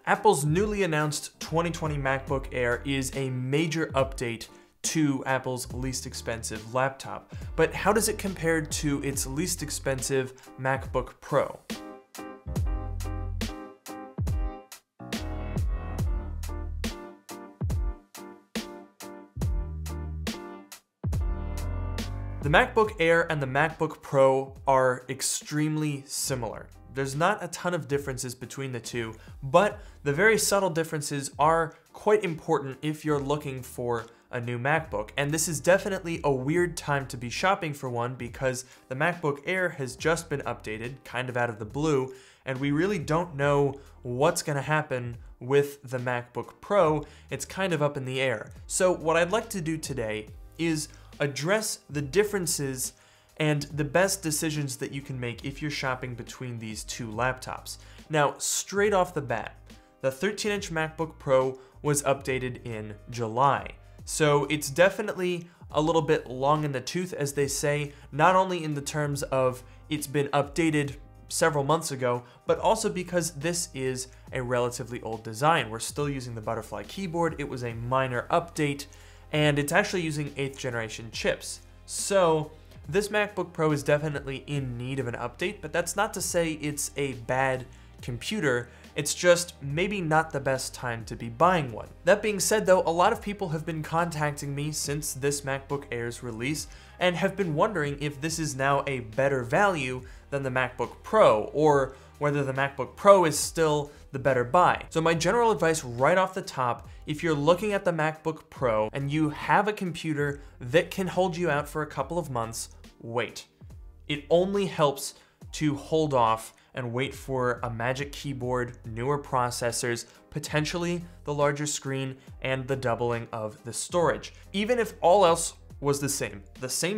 Apple's newly announced 2020 MacBook Air is a major update to Apple's least expensive laptop. But how does it compare to its least expensive MacBook Pro? The MacBook Air and the MacBook Pro are extremely similar. There's not a ton of differences between the two, but the very subtle differences are quite important if you're looking for a new MacBook. And this is definitely a weird time to be shopping for one because the MacBook Air has just been updated, kind of out of the blue, and we really don't know what's going to happen with the MacBook Pro. It's kind of up in the air. So what I'd like to do today is address the differences and the best decisions that you can make if you're shopping between these two laptops. Now, straight off the bat, the 13-inch MacBook Pro was updated in July. So it's definitely a little bit long in the tooth, as they say, not only in the terms of it's been updated several months ago, but also because this is a relatively old design. We're still using the butterfly keyboard. It was a minor update, and it's actually using 8th generation chips. So this MacBook Pro is definitely in need of an update, but that's not to say it's a bad computer. It's just maybe not the best time to be buying one. That being said though, a lot of people have been contacting me since this MacBook Air's release and have been wondering if this is now a better value than the MacBook Pro, or whether the MacBook Pro is still the better buy. So my general advice right off the top, if you're looking at the MacBook Pro and you have a computer that can hold you out for a couple of months, wait. It only helps to hold off and wait for a Magic Keyboard, newer processors, potentially the larger screen, and the doubling of the storage. Even if all else was the same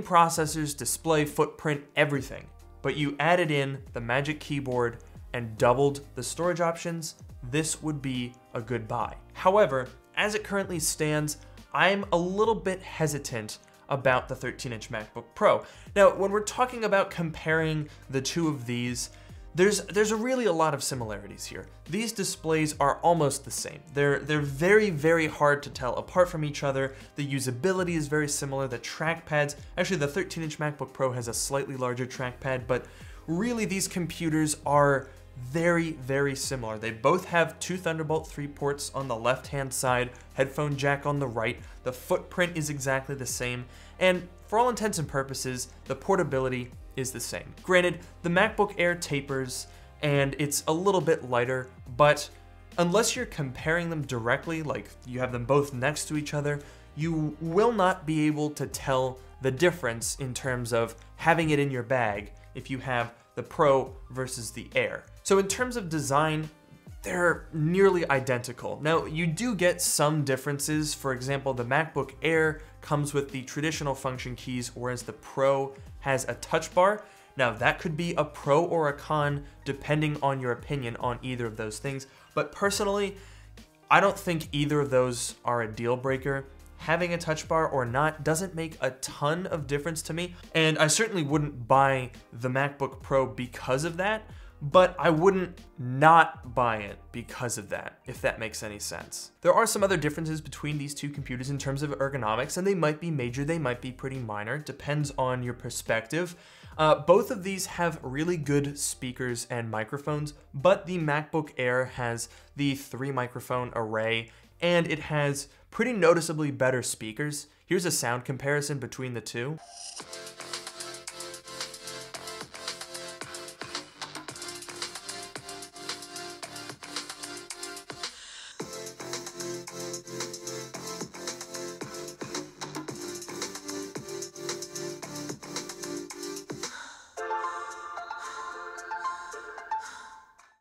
processors, display, footprint, everything, but you added in the Magic Keyboard and doubled the storage options, this would be a good buy. However, as it currently stands, I'm a little bit hesitant about the 13-inch MacBook Pro. Now, when we're talking about comparing the two of these, there's really a lot of similarities here. These displays are almost the same. They're very, very hard to tell apart from each other. The usability is very similar. The trackpads, actually the 13-inch MacBook Pro has a slightly larger trackpad, but really these computers are very, very similar. They both have two Thunderbolt 3 ports on the left-hand side, headphone jack on the right. The footprint is exactly the same, and for all intents and purposes, the portability is the same. Granted, the MacBook Air tapers and it's a little bit lighter, but unless you're comparing them directly, like you have them both next to each other, you will not be able to tell the difference in terms of having it in your bag if you have the Pro versus the Air. So in terms of design, they're nearly identical. Now, you do get some differences. For example, the MacBook Air comes with the traditional function keys, whereas the Pro has a touch bar. Now, that could be a pro or a con, depending on your opinion on either of those things. But personally, I don't think either of those are a deal breaker. Having a touch bar or not doesn't make a ton of difference to me, and I certainly wouldn't buy the MacBook Pro because of that, but I wouldn't not buy it because of that, if that makes any sense. There are some other differences between these two computers in terms of ergonomics, and they might be major, they might be pretty minor, depends on your perspective. Both of these have really good speakers and microphones, but the MacBook Air has the 3 microphone array, and it has pretty noticeably better speakers. Here's a sound comparison between the two.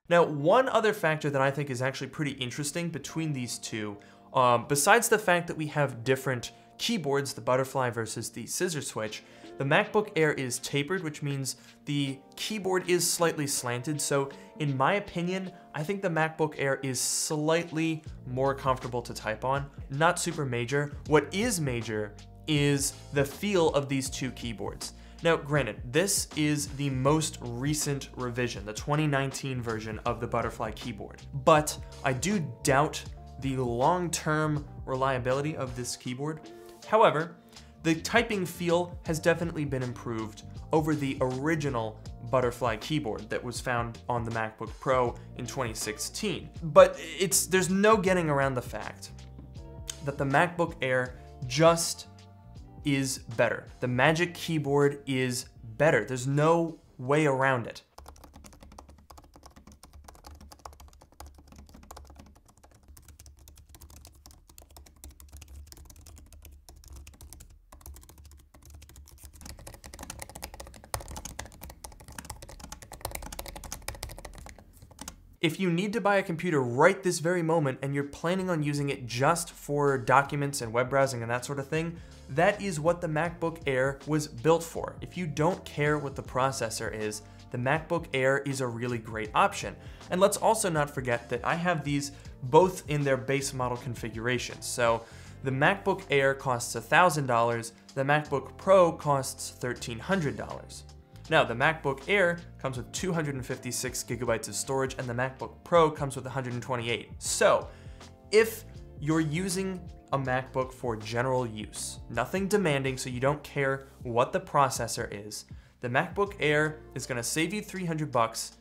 Now, one other factor that I think is actually pretty interesting between these two, besides the fact that we have different keyboards, the butterfly versus the scissor switch, the MacBook Air is tapered, which means the keyboard is slightly slanted. So in my opinion, I think the MacBook Air is slightly more comfortable to type on, not super major. What is major is the feel of these two keyboards. Now, granted, this is the most recent revision, the 2019 version of the Butterfly keyboard, but I do doubt the long-term reliability of this keyboard. However, the typing feel has definitely been improved over the original Butterfly keyboard that was found on the MacBook Pro in 2016. But there's no getting around the fact that the MacBook Air just is better. The Magic Keyboard is better. There's no way around it. If you need to buy a computer right this very moment and you're planning on using it just for documents and web browsing and that sort of thing, that is what the MacBook Air was built for. If you don't care what the processor is, the MacBook Air is a really great option. And let's also not forget that I have these both in their base model configuration. So the MacBook Air costs $1,000, the MacBook Pro costs $1,300. Now, the MacBook Air comes with 256 gigabytes of storage and the MacBook Pro comes with 128. So, if you're using a MacBook for general use, nothing demanding so you don't care what the processor is, the MacBook Air is gonna save you $300,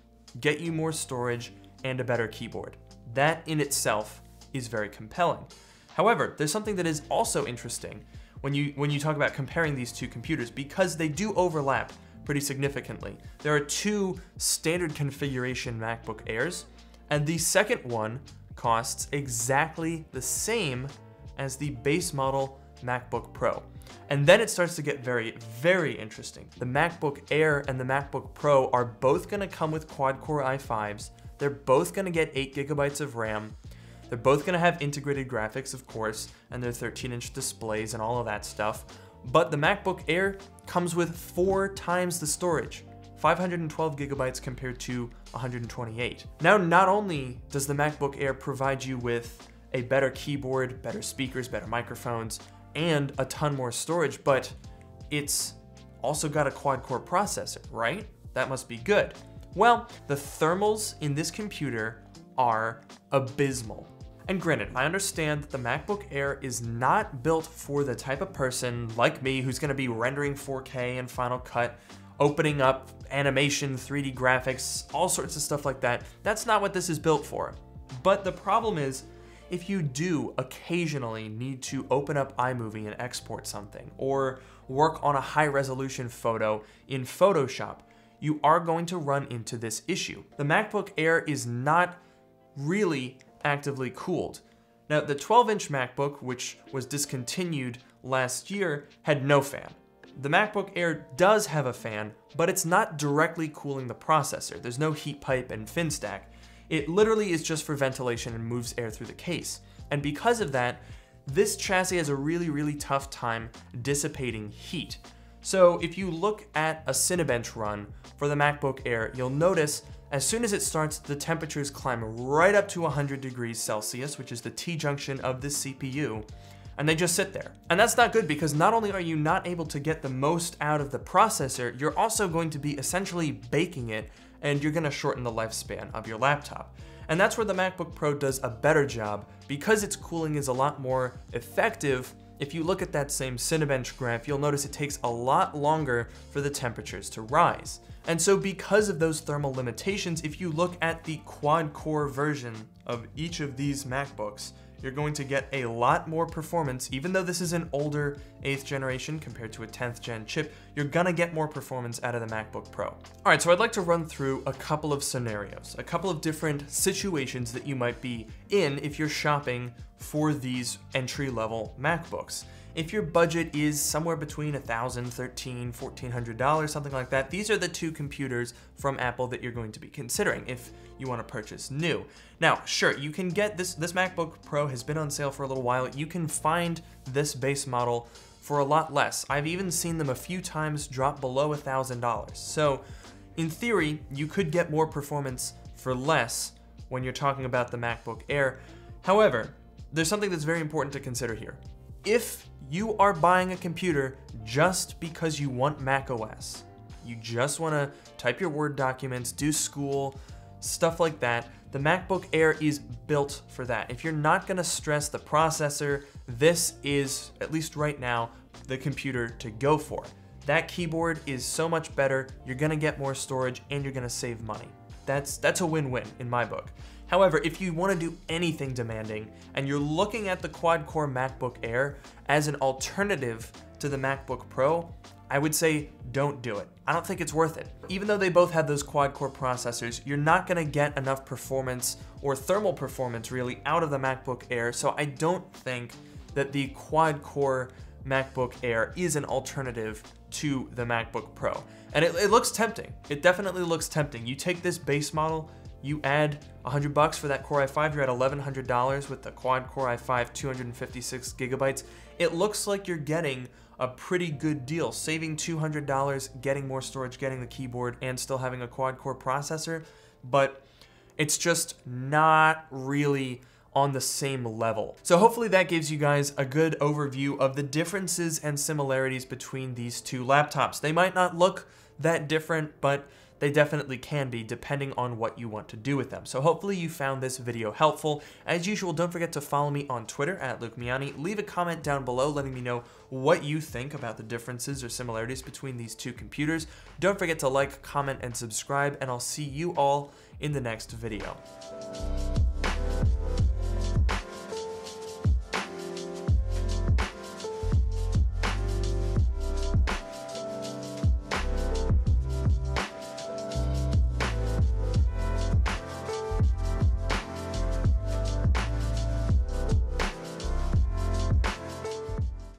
get you more storage, and a better keyboard. That in itself is very compelling. However, there's something that is also interesting when you talk about comparing these two computers, because they do overlap pretty significantly. There are two standard configuration MacBook Airs, and the second one costs exactly the same as the base model MacBook Pro. And then it starts to get very, very interesting. The MacBook Air and the MacBook Pro are both gonna come with quad-core i5s. They're both gonna get 8 gigabytes of RAM. They're both gonna have integrated graphics, of course, and their 13-inch displays and all of that stuff. But the MacBook Air comes with 4 times the storage, 512 gigabytes compared to 128. Now, not only does the MacBook Air provide you with a better keyboard, better speakers, better microphones, and a ton more storage, but it's also got a quad-core processor, right? That must be good. Well, the thermals in this computer are abysmal. And granted, I understand that the MacBook Air is not built for the type of person like me who's gonna be rendering 4K in Final Cut, opening up animation, 3D graphics, all sorts of stuff like that. That's not what this is built for. But the problem is, if you do occasionally need to open up iMovie and export something, or work on a high-resolution photo in Photoshop, you are going to run into this issue. The MacBook Air is not really actively cooled. Now, the 12-inch MacBook, which was discontinued last year, had no fan. The MacBook Air does have a fan, but it's not directly cooling the processor. There's no heat pipe and fin stack. It literally is just for ventilation and moves air through the case. And because of that, this chassis has a really, really tough time dissipating heat. So if you look at a Cinebench run for the MacBook Air, you'll notice as soon as it starts, the temperatures climb right up to 100 degrees Celsius, which is the T-junction of this CPU, and they just sit there. And that's not good, because not only are you not able to get the most out of the processor, you're also going to be essentially baking it, and you're gonna shorten the lifespan of your laptop. And that's where the MacBook Pro does a better job, because its cooling is a lot more effective. If you look at that same Cinebench graph, you'll notice it takes a lot longer for the temperatures to rise. And so because of those thermal limitations, if you look at the quad-core version of each of these MacBooks, you're going to get a lot more performance. Even though this is an older 8th generation compared to a 10th gen chip, you're gonna get more performance out of the MacBook Pro. All right, so I'd like to run through a couple of scenarios, a couple of different situations that you might be in if you're shopping for these entry-level MacBooks. If your budget is somewhere between $1,000, $1,300, $1,400, something like that, these are the two computers from Apple that you're going to be considering if you want to purchase new. Now, sure, you can get this MacBook Pro has been on sale for a little while. You can find this base model for a lot less. I've even seen them a few times drop below $1,000. So, in theory, you could get more performance for less when you're talking about the MacBook Air. However, there's something that's very important to consider here. if you are buying a computer just because you want Mac OS, you just want to type your Word documents, do school, stuff like that, the MacBook Air is built for that. If you're not going to stress the processor, this is, at least right now, the computer to go for. That keyboard is so much better, you're going to get more storage, and you're going to save money. That's a win-win in my book. However, if you want to do anything demanding and you're looking at the quad-core MacBook Air as an alternative to the MacBook Pro, I would say don't do it. I don't think it's worth it. Even though they both have those quad-core processors, you're not going to get enough performance or thermal performance really out of the MacBook Air, so I don't think that the quad-core MacBook Air is an alternative to the MacBook Pro. And it looks tempting. It definitely looks tempting. You take this base model, you add $100 for that Core i5, you're at $1,100 with the quad Core i5 256 gigabytes. It looks like you're getting a pretty good deal, saving $200, getting more storage, getting the keyboard, and still having a quad core processor, but it's just not really on the same level. So hopefully that gives you guys a good overview of the differences and similarities between these two laptops. They might not look that different, but they definitely can be depending on what you want to do with them. So hopefully you found this video helpful. As usual, don't forget to follow me on Twitter at Miani. Leave a comment down below letting me know what you think about the differences or similarities between these two computers. Don't forget to like, comment, and subscribe, and I'll see you all in the next video.